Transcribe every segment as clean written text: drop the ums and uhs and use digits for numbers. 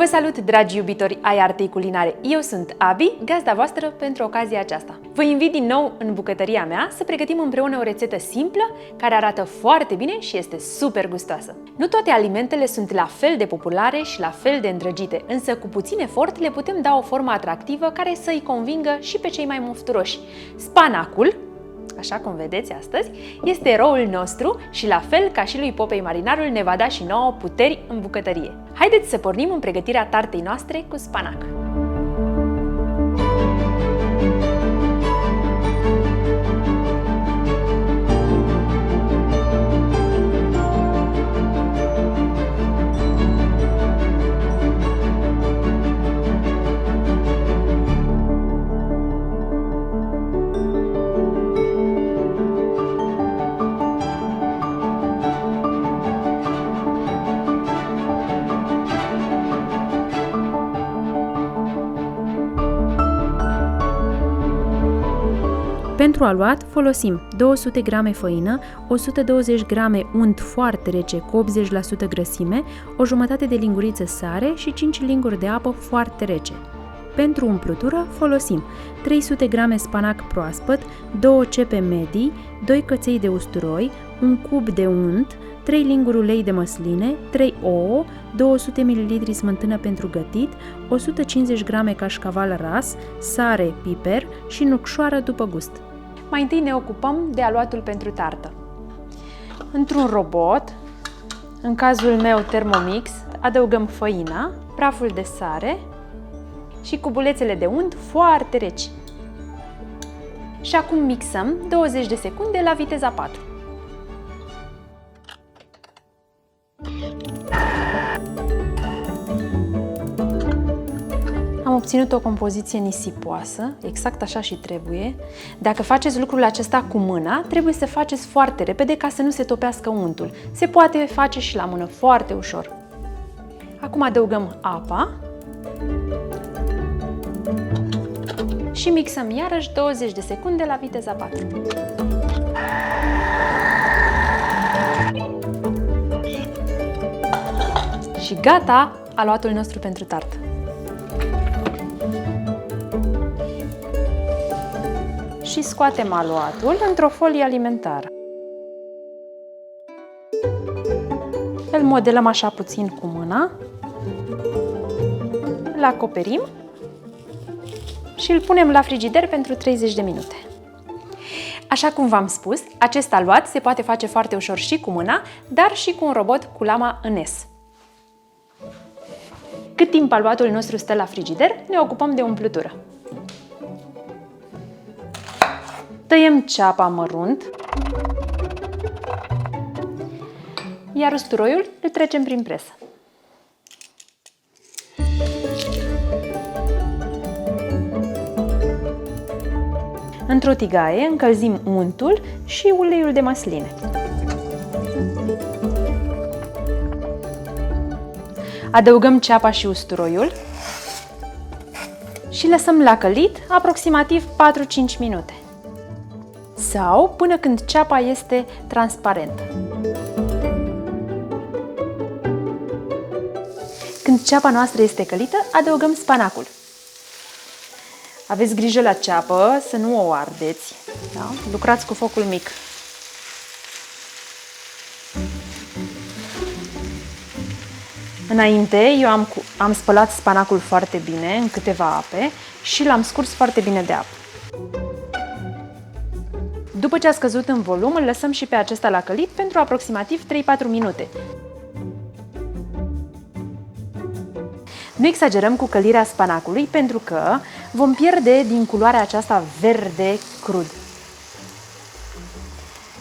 Vă salut, dragi iubitori ai artei culinare! Eu sunt Abi, gazda voastră pentru ocazia aceasta. Vă invit din nou în bucătăria mea să pregătim împreună o rețetă simplă, care arată foarte bine și este super gustoasă. Nu toate alimentele sunt la fel de populare și la fel de îndrăgite, însă cu puțin efort le putem da o formă atractivă care să îi convingă și pe cei mai mufturoși. Spanacul, așa cum vedeți astăzi, este eroul nostru și la fel ca și lui Popeye marinarul ne va da și nouă puteri în bucătărie. Haideți să pornim în pregătirea tartei noastre cu spanac! Pentru aluat folosim 200 g făină, 120 g unt foarte rece cu 80% grăsime, o jumătate de linguriță sare și 5 linguri de apă foarte rece. Pentru umplutură folosim 300 g spanac proaspăt, 2 cepe medii, 2 căței de usturoi, un cub de unt, 3 linguri ulei de măsline, 3 ouă, 200 ml smântână pentru gătit, 150 g cașcaval ras, sare, piper și nucșoară după gust. Mai întâi ne ocupăm de aluatul pentru tartă. Într-un robot, în cazul meu Thermomix, adăugăm făina, praful de sare și cubulețele de unt foarte reci. Și acum mixăm 20 de secunde la viteza 4. Am obținut o compoziție nisipoasă, exact așa și trebuie. Dacă faceți lucrul acesta cu mâna, trebuie să faceți foarte repede ca să nu se topească untul. Se poate face și la mână foarte ușor. Acum adăugăm apa și mixăm iarăși 20 de secunde la viteza 4. Și gata, aluatul nostru pentru tartă. Și scoatem aluatul într-o folie alimentară. Îl modelăm așa puțin cu mâna, îl acoperim și îl punem la frigider pentru 30 de minute. Așa cum v-am spus, acest aluat se poate face foarte ușor și cu mâna, dar și cu un robot cu lama în S. Cât timp aluatul nostru stă la frigider, ne ocupăm de umplutură. Tăiem ceapa mărunt, iar usturoiul îl trecem prin presă. Într-o tigaie încălzim untul și uleiul de măsline. Adăugăm ceapa și usturoiul și lăsăm la călit aproximativ 4-5 minute. Sau până când ceapa este transparentă. Când ceapa noastră este călită, adăugăm spanacul. Aveți grijă la ceapă să nu o ardeți. Da? Lucrați cu focul mic. Înainte, eu am spălat spanacul foarte bine în câteva ape și l-am scurs foarte bine de apă. După ce a scăzut în volum, îl lăsăm și pe acesta la călit pentru aproximativ 3-4 minute. Nu exagerăm cu călirea spanacului pentru că vom pierde din culoarea aceasta verde crud.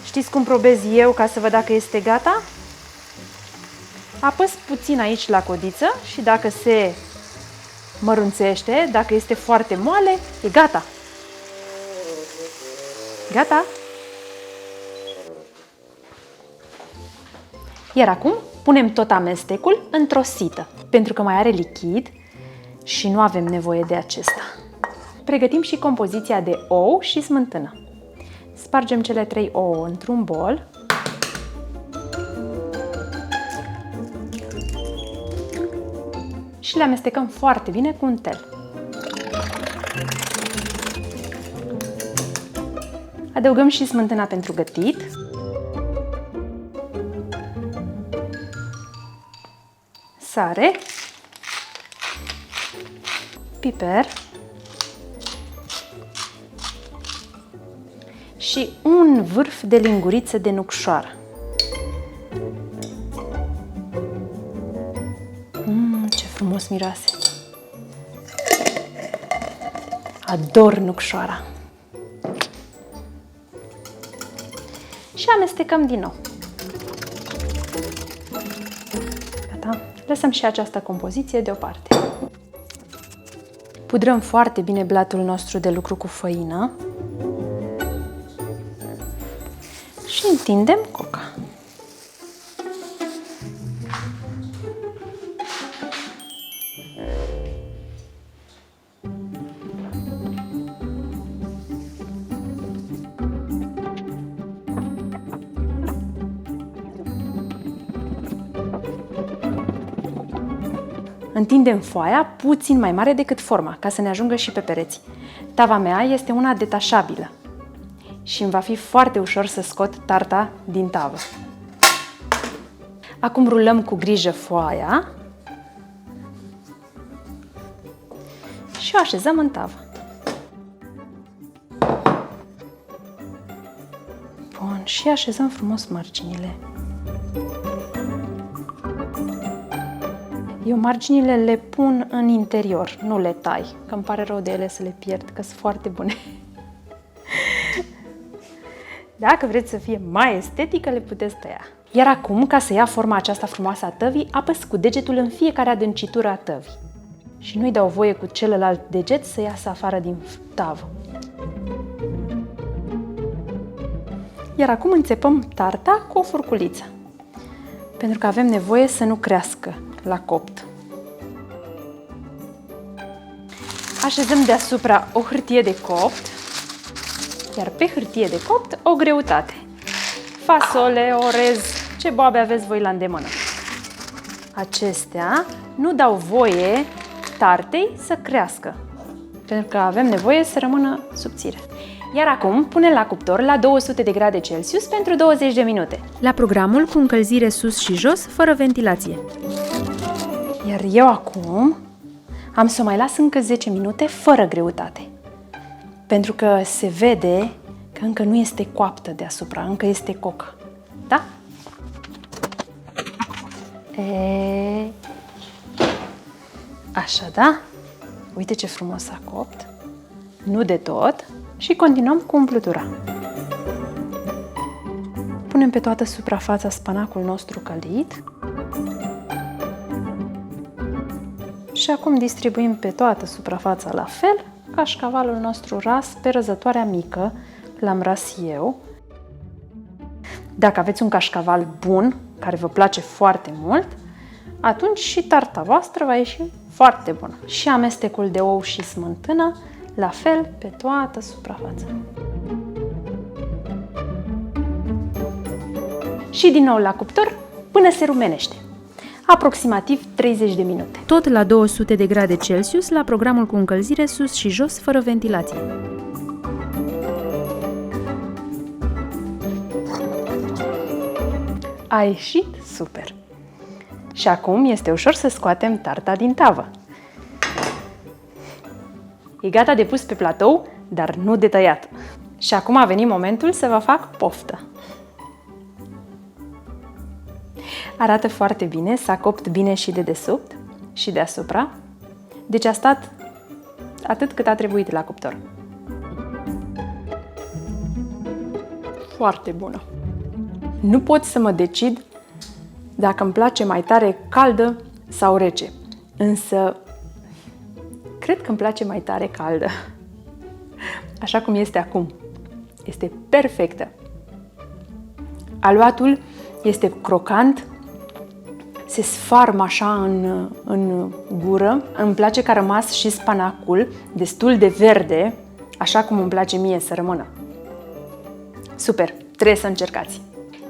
Știți cum probez eu ca să văd dacă este gata? Apăs puțin aici la codiță și dacă se mărunțește, dacă este foarte moale, e gata! Gata! Iar acum punem tot amestecul într-o sită, pentru că mai are lichid și nu avem nevoie de acesta. Pregătim și compoziția de ou și smântână. Spargem cele 3 ouă într-un bol. și le amestecăm foarte bine cu untel. Adăugăm și smântâna pentru gătit. Sare. Piper. Și un vârf de linguriță de nucșoară. Ce frumos miroase! Ador nucșoara! Și amestecăm din nou. Gata. Lăsăm și această compoziție deoparte. Pudrăm foarte bine blatul nostru de lucru cu făină și întindem coca. Întindem foaia puțin mai mare decât forma, ca să ne ajungă și pe pereți. Tava mea este una detașabilă și îmi va fi foarte ușor să scot tarta din tavă. Acum rulăm cu grijă foaia și o așezăm în tavă. Bun, și așezăm frumos marginile. Eu marginile le pun în interior, nu le tai, că îmi pare rău de ele să le pierd, că sunt foarte bune. Dacă vreți să fie mai estetică, le puteți tăia. Iar acum, ca să ia forma aceasta frumoasă a tăvii, apăs cu degetul în fiecare adâncitură a tăvii. Și nu-i dau voie cu celălalt deget să iasă afară din tavă. Iar acum înțepăm tarta cu o furculiță, pentru că avem nevoie să nu crească la copt. Așezăm deasupra o hârtie de copt, iar pe hârtie de copt o greutate. Fasole, orez, ce boabe aveți voi la îndemână. Acestea nu dau voie tartei să crească, pentru că avem nevoie să rămână subțire. Iar acum punem la cuptor la 200 de grade Celsius pentru 20 de minute. La programul cu încălzire sus și jos, fără ventilație. Iar eu acum am să o mai las încă 10 minute fără greutate, pentru că se vede că încă nu este coaptă deasupra, încă este cocă. Da? Așa, da? Uite ce frumos a copt. Nu de tot. Și continuăm cu umplutura. Punem pe toată suprafața spanacul nostru călit. Și acum distribuim pe toată suprafața la fel, cașcavalul nostru ras pe răzătoarea mică, l-am ras eu. Dacă aveți un cașcaval bun, care vă place foarte mult, atunci și tarta voastră va ieși foarte bună. Și amestecul de ou și smântână, la fel pe toată suprafața. Și din nou la cuptor până se rumenește. Aproximativ 30 de minute. Tot la 200 de grade Celsius, la programul cu încălzire sus și jos, fără ventilație. A ieșit super! Și acum este ușor să scoatem tarta din tavă. E gata de pus pe platou, dar nu de tăiat. Și acum a venit momentul să vă fac poftă. Arată foarte bine, s-a copt bine și de desubt și deasupra. Deci a stat atât cât a trebuit la cuptor. Foarte bună! Nu pot să mă decid dacă îmi place mai tare caldă sau rece, însă cred că îmi place mai tare caldă. Așa cum este acum. Este perfectă. Aluatul este crocant, se sfarmă așa în gură. Îmi place că a rămas și spanacul destul de verde, așa cum îmi place mie să rămână. Super! Trebuie să încercați!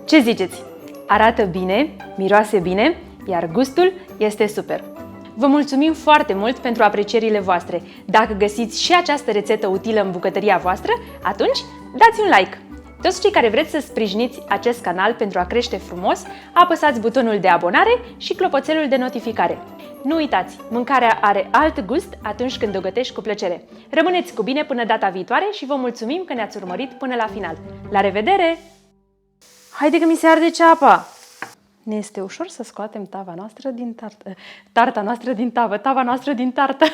Ce ziceți? Arată bine, miroase bine, iar gustul este super! Vă mulțumim foarte mult pentru aprecierile voastre. Dacă găsiți și această rețetă utilă în bucătăria voastră, atunci dați un like! Toți cei care vreți să sprijiniți acest canal pentru a crește frumos, apăsați butonul de abonare și clopoțelul de notificare. Nu uitați, mâncarea are alt gust atunci când o gătești cu plăcere. Rămâneți cu bine până data viitoare și vă mulțumim că ne-ați urmărit până la final. La revedere! Haide că mi se arde ceapa! Ne este ușor să scoatem tava noastră din tartă. Tarta noastră din tavă, tava noastră din tartă.